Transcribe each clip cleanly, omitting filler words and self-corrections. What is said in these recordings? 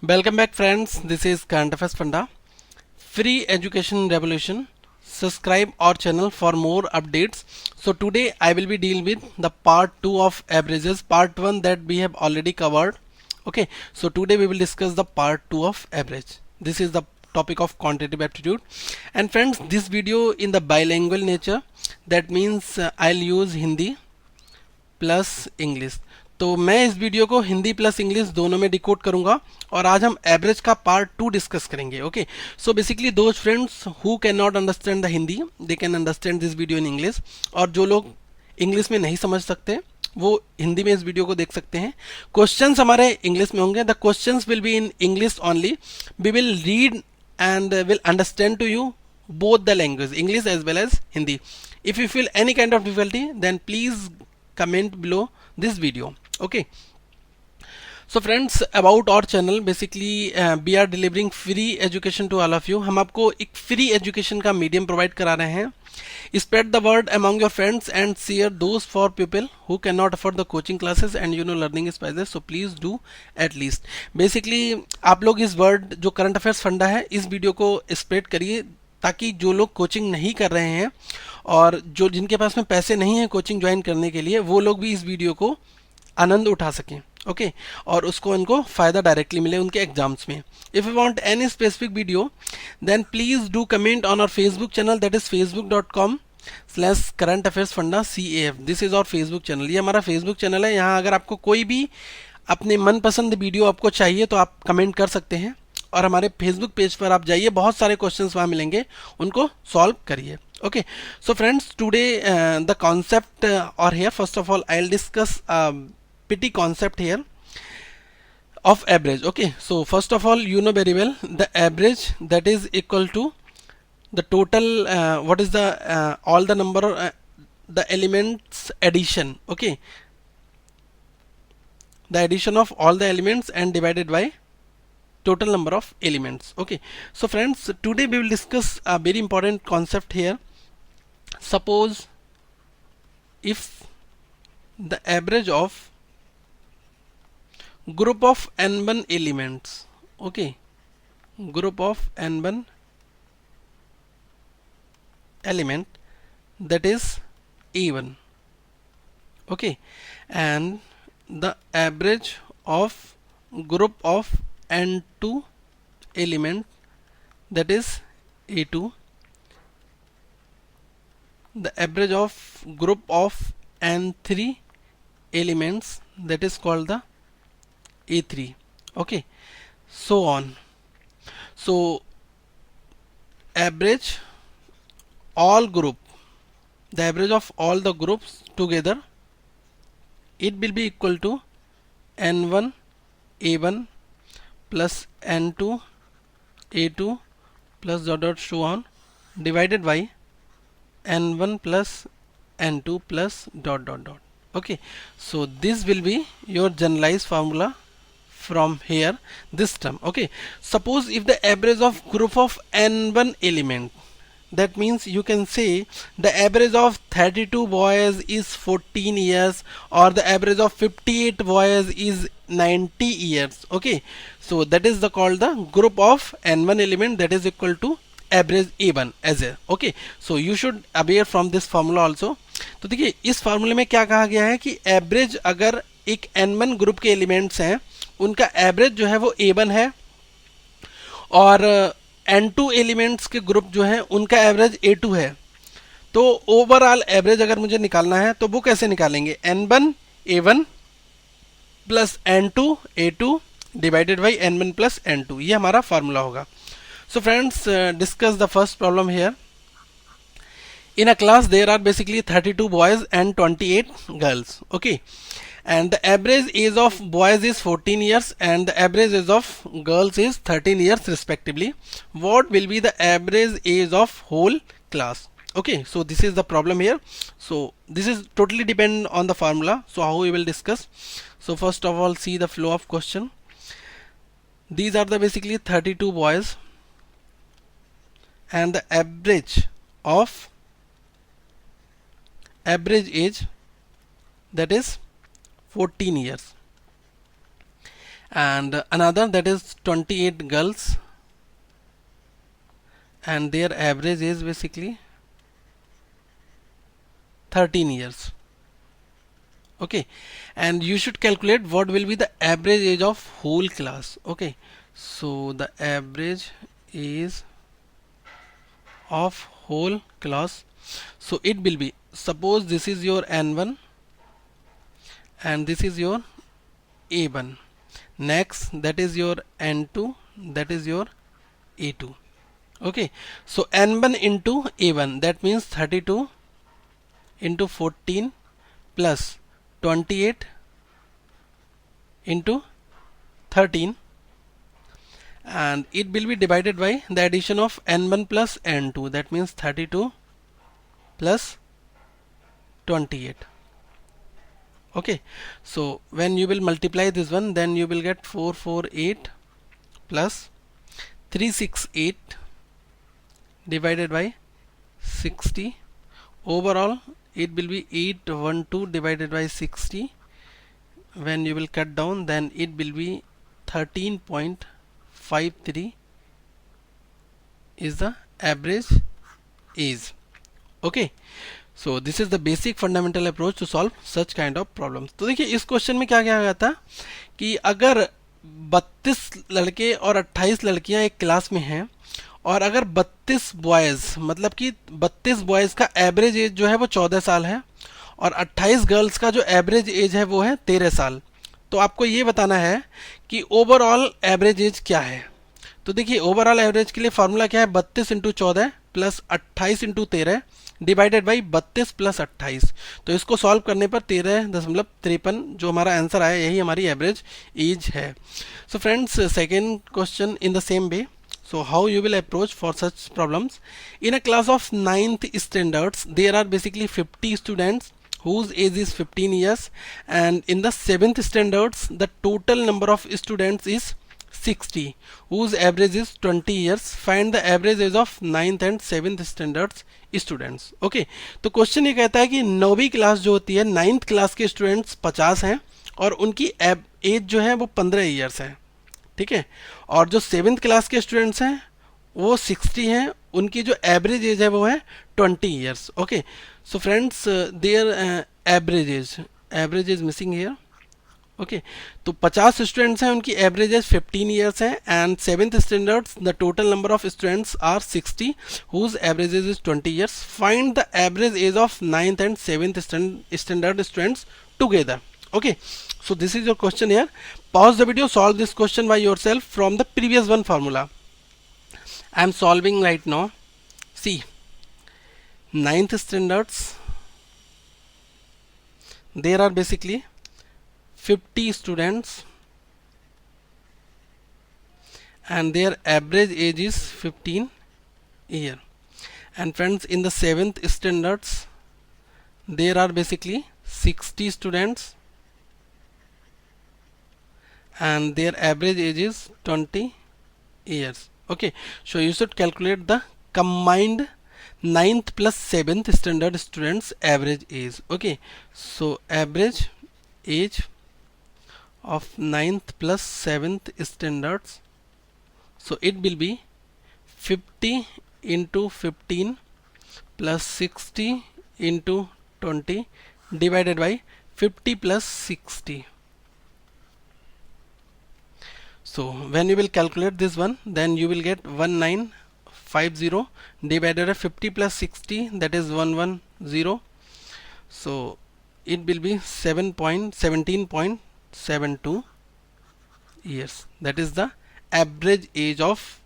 Welcome back friends, this is Current Affairs Funda. Free Education Revolution. Subscribe our channel for more updates. So today I will be dealing with the part 2 of averages, part 1 that we have already covered. Okay, so today we will discuss the part 2 of average. This is the topic of quantitative aptitude. And friends, this video in the bilingual nature, that means I'll use Hindi plus English. तो मैं इस video को Hindi plus English दोनों में decode करूंगा और आज हम एवरेज का पार्ट 2 डिस्कस करेंगे। Okay, so basically those friends who can not understand the Hindi they can understand this video in English, और जो लोग इंग्लिश में नहीं समझ सकते वो हिंदी में इस वीडियो को देख सकते हैं। क्वेश्चंस हमारे इंग्लिश में होंगे, the questions will be in English only. We will read and will understand to you both the language, English as well as Hindi. If you feel any kind of difficulty, then please comment below this video. Okay, so friends, about our channel, basically we are delivering free education to all of you. हम आपको एक free education का medium provide करा रहे हैं। Spread the word among your friends and share those for people who cannot afford the coaching classes and learning is priceless, so please do at least. Basically आप लोग इस word जो current affairs फंडा है इस वीडियो को spread करिए ताकि जो लोग कोचिंग नहीं कर रहे हैं और जो जिनके पास में पैसे नहीं है कोचिंग ज्वाइन करने के लिए, वो लोग भी इस वीडियो को आनंद उठा सकें। ओके, और उसको उनको फ़ायदा डायरेक्टली मिले उनके एग्जाम्स में। If you want any specific video then please do comment on our Facebook channel, that is facebook.com/current affairs funda CAF। This is our Facebook channel, ये हमारा फेसबुक चैनल है। यहाँ अगर आपको कोई भी अपने मनपसंद वीडियो आपको चाहिए तो आप कमेंट कर सकते हैं और हमारे फेसबुक पेज पर आप जाइए, बहुत सारे क्वेश्चंस वहाँ मिलेंगे, उनको सॉल्व करिए। Okay, so friends, today the concept or here first of all I'll discuss petty concept here of average. Okay, so first of all, you know very well the average that is equal to the total what is the all the number the elements addition. Okay, the addition of all the elements and divided by total number of elements. Okay, so friends, today we will discuss a very important concept here. Suppose if the average of group of n1 elements, okay, group of n1 element, that is a1, okay, and the average of group of n2 element, that is a2, the average of group of n3 elements, that is called the a3. Okay, so on. So average all group, the average of all the groups together, it will be equal to n1 a1 plus n2 a2 plus dot dot so on divided by n1 plus n2 plus dot dot dot. Okay, so this will be your generalized formula from here, this term. Okay, suppose if the average of group of n1 element, that means you can say the average of 32 boys is 14 years or the average of 58 boys is 90 years. Okay, so that is the called the group of n1 element, that is equal to average a1 age A. Okay, so you should aware from this formula also. तो देखिए इस फार्मूले में क्या कहा गया है कि एवरेज अगर एक n1 ग्रुप के एलिमेंट्स हैं उनका एवरेज जो है वो a1 है और n2 एलिमेंट्स के ग्रुप जो है उनका एवरेज a2 है, तो ओवरऑल एवरेज अगर मुझे निकालना है तो वो कैसे निकालेंगे, n1 a1 plus n2 a2 divided by n1 plus n2, ये हमारा फार्मूला होगा। So friends, discuss the first problem here. In a class there are basically 32 boys and 28 girls. Okay, and the average age of boys is 14 years and the average age of girls is 13 years respectively. What will be the average age of whole class? Okay, so this is the problem here. So this is totally depend on the formula. So how we will discuss? So first of all, see the flow of question. These are the basically 32 boys and the average of age, that is 14 years, and another that is 28 girls, and their average is basically 13 years. Okay, and you should calculate what will be the average age of whole class. Okay, so the average is of whole class, so it will be, suppose this is your n1 and this is your a1, next that is your n2, that is your a2. Okay, so n1 into a1, that means 32 into 14 plus 28 into 13, and it will be divided by the addition of n1 plus n2, that means 32 plus 28. Okay, so when you will multiply this one, then you will get 448 plus 368 divided by 60. Overall it will be 812 divided by 60. When you will cut down, then it will be 13.53 is the average age. Okay, so this is the basic fundamental approach to solve such kind of problems. तो देखिए इस question में क्या क्या गया था कि अगर 32 लड़के और 28 लड़कियां एक क्लास में हैं, और अगर 32 बॉयज़, मतलब कि 32 बॉयज़ का एवरेज एज जो है वो 14 साल है, और 28 गर्ल्स का जो एवरेज एज है वो है 13 साल, तो आपको ये बताना है कि ओवरऑल एवरेज एज क्या है। तो देखिए ओवरऑल एवरेज के लिए फॉर्मूला क्या है, 32 into 14 plus 28 into 13 divided by 32 plus 28। तो इसको सॉल्व करने पर 13.53 जो हमारा आंसर आया, यही हमारी एवरेज एज है। So friends, second question in the same way. So how you will approach for such problems? In a class of 9th standards, there are basically 50 students whose age is 15 years, and in the 7th standards the total number of students is 60 whose average is 20 years. Find the average age of 9th and 7th standards students. Okay, तो question ये कहता है कि 9वीं class जो होती है, 9th class के students 50 हैं और उनकी एज जो है वो 15 ईयर्स है, ठीक है, और जो 7th क्लास के स्टूडेंट्स हैं वो 60 हैं, उनकी जो एवरेज एज है वो है 20 years. Okay, so friends their average is missing here. Okay, तो 50 स्टूडेंट्स हैं, उनकी एवरेज एज 15 ईयर्स है, and 7th standards the total number of students are 60 whose average age is 20 years. Find the average age of 9th and 7th standard students together. Okay, so this is your question here. Pause the video, solve this question by yourself from the previous one formula. I am solving right now. See, 9th standards, there are basically 50 students and their average age is 15 year. And friends, in the 7th standards there are basically 60 students and their average age is 20 years. Okay, so you should calculate the combined 9th plus 7th standard students average age. Okay, so average age of 9th plus 7th standards, so it will be 50 into 15 plus 60 into 20 divided by 50 plus 60. So when you will calculate this one, then you will get 1950 divided by 50 plus 60, that is 110. So it will be 17.72 years. That is the average age of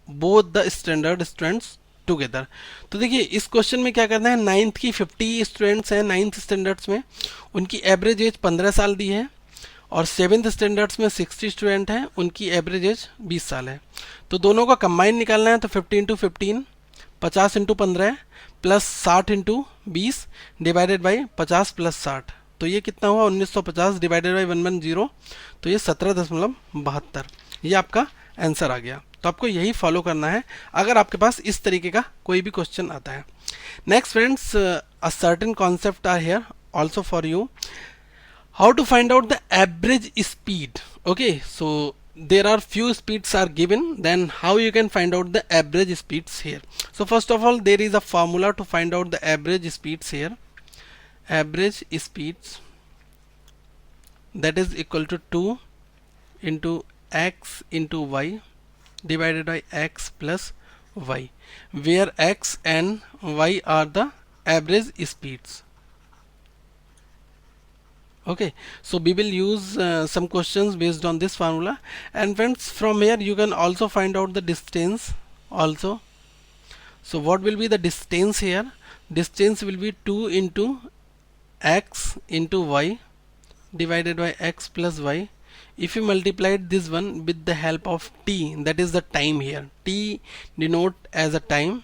both the standard students together. तो देखिए इस question में क्या करना है, 9th की 50 students हैं 9th standards में, उनकी एवरेज एज 15 साल दी है, और 7th स्टैंडर्ड्स में 60 स्टूडेंट हैं, उनकी एवरेज एज 20 साल है. तो दोनों का कंबाइन निकालना है, तो 50 into 15 50 into 15 plus 60 into 20 divided by 50 plus 60, तो ये कितना हुआ 1950 डिवाइडेड बाई 110, तो ये 17.72, ये आपका आंसर आ गया. तो आपको यही फॉलो करना है अगर आपके पास इस तरीके का कोई भी क्वेश्चन आता है. Next friends, a certain concept are here also for you. How to find out the average speed Okay, so there are few speeds are given, then how you can find out the average speeds here. So first of all, there is a formula to find out the average speeds here. Average speeds, that is equal to 2 into x into y divided by x plus y, where x and y are the average speeds. Okay, so we will use some questions based on this formula, and friends, from here you can also find out the distance also. So what will be the distance here? Distance will be 2 into x into y divided by x plus y. If you multiplied this one with the help of t, that is the time here, t denote as a time,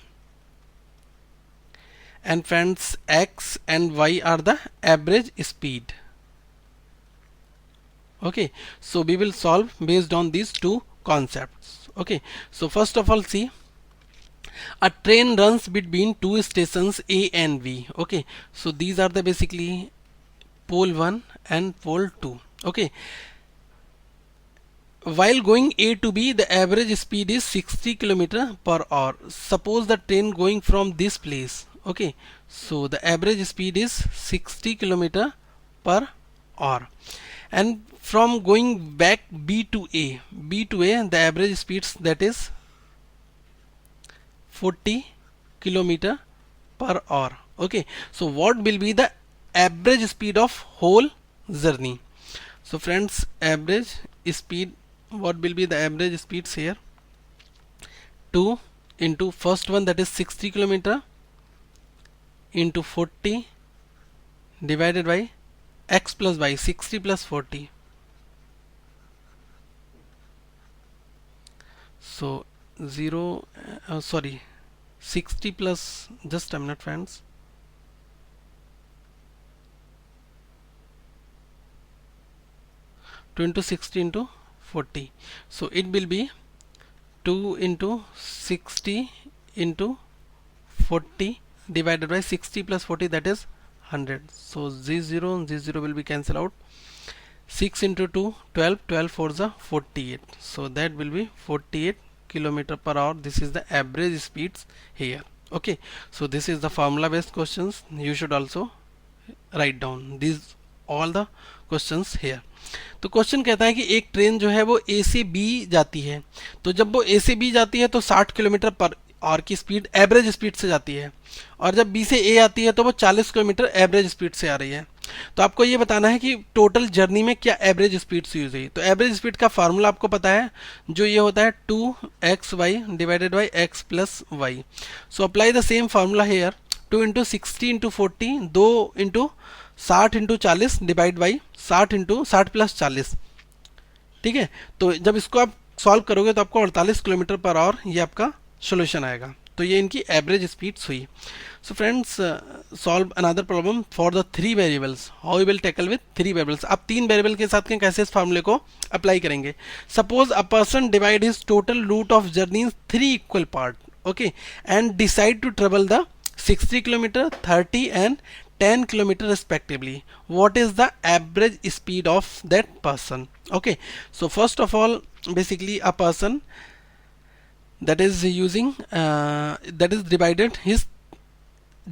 and friends, x and y are the average speed. Okay, so we will solve based on these two concepts. Okay, so first of all, see, a train runs between two stations A and B. Okay, so these are the basically pole 1 and pole 2. Okay, while going A to B, the average speed is 60 km per hour. Suppose the train going from this place. Okay, so the average speed is 60 km per hour, and from going back B to A, the average speeds, that is 40 km per hour. Okay, so what will be the average speed of whole journey? So friends, average speed, what will be the average speeds here? 2 into first one, that is 60 km, into 40 divided by x plus y, 60 plus 40. So 0, sorry, 60 plus, just a minute friends, two into 60 into 40. So it will be 2 into 60 into 40 divided by 60 plus 40, that is 100. So z0 and z0 will be cancelled out. 6 into 2, 12, 12 for the 48. So that will be 48 km per hour. This is the average speeds here. Okay, so this is the formula based questions. You should also write down these all the questions here. तो question कहता है कि एक train जो है वो ए से B जाती है, तो जब वो ए से बी जाती है तो 60 किलोमीटर पर आवर की स्पीड एवरेज स्पीड से जाती है, और जब बी से ए आती है तो वो 40 किलोमीटर एवरेज स्पीड से आ रही है। तो आपको ये बताना है कि टोटल जर्नी में क्या एवरेज स्पीड यूज हुई। तो एवरेज स्पीड का फार्मूला आपको पता है, जो ये होता है 2xy divided by x plus Y. So apply the same formula here, 2 into 60 into 40, 2 into 60 into 40 divide by 60 into 60 plus 40। ठीक है, तो जब इसको आप सॉल्व करोगे तो आपको 48 किलोमीटर पर आवर ये आपका सोल्यूशन आएगा। तो ये इनकी एवरेज स्पीड्स हुई। So friends, solve another problem for the 3 variables. How you will tackle with 3 variables. आप 3 वेरिएबल के साथ कैसे इस फार्मूले को अप्लाई करेंगे। Suppose a person divide his total route of journey in 3 equal part, okay, and decide to travel the 60 kilometre, 30 and 10 kilometer respectively. What is the average speed of that person? Okay, so first of all, basically a person that is using that is divided his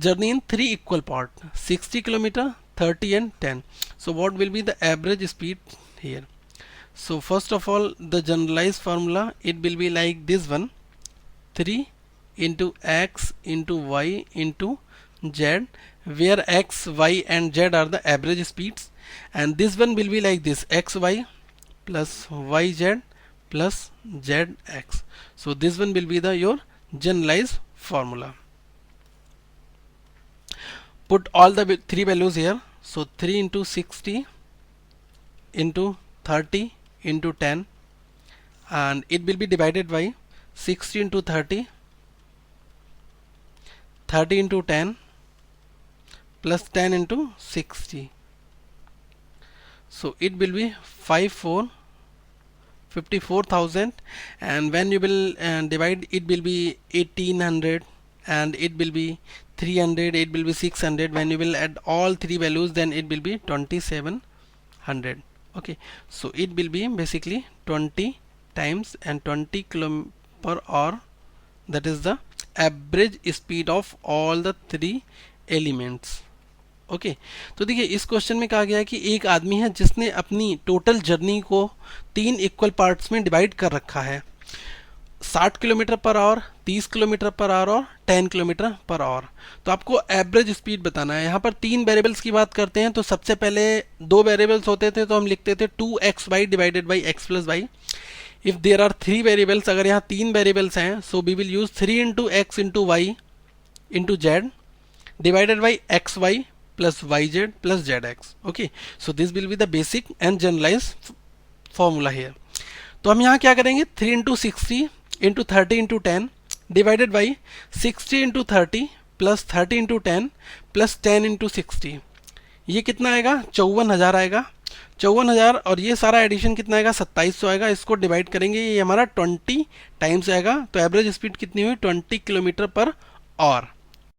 journey in 3 equal part, 60 kilometer, 30 and 10. So what will be the average speed here? So first of all, the generalized formula, it will be like this one, 3 into x into y into z, where x, y and z are the average speeds, and this one will be like this, xy plus yz plus zx. So this one will be the your generalized formula. Put all the 3 values here. So 3 into 60 into 30 into 10, and it will be divided by 60 into 30, 30 into 10 plus 10 into 60. So it will be 54,000, and when you will divide, it will be 1800, and it will be 300, it will be 600. When you will add all 3 values, then it will be 2700. Okay, so it will be basically 20 times and 20 km per hour, that is the average speed of all the three elements. Okay तो देखिए इस question में कहा गया है कि एक आदमी है जिसने अपनी टोटल जर्नी को 3 इक्वल पार्ट्स में डिवाइड कर रखा है, 60 kilometre per hour, 30 kilometre per hour और 10 किलोमीटर पर आवर। तो आपको एवरेज स्पीड बताना है। यहाँ पर 3 वेरिएबल्स की बात करते हैं तो सबसे पहले 2 वेरिएबल्स होते थे तो हम लिखते थे 2xy divided by x plus y. If there are 3 variables, अगर यहाँ 3 वेरिएबल्स हैं so we will use 3 into x into y into z divided by x y plus yz plus zx. Okay, so this will be the basic and generalized formula here. तो हम यहाँ क्या करेंगे, 3 into 60 into 30 into 10 divided by 60 into 30 plus 30 into 10 plus 10 into 60, ये कितना आएगा 54,000 आएगा। 54,000 और ये सारा एडिशन कितना आएगा 2700 आएगा। इसको डिवाइड करेंगे ये हमारा 20 टाइम्स आएगा। तो एवरेज स्पीड कितनी हुई 20 किलोमीटर पर आवर।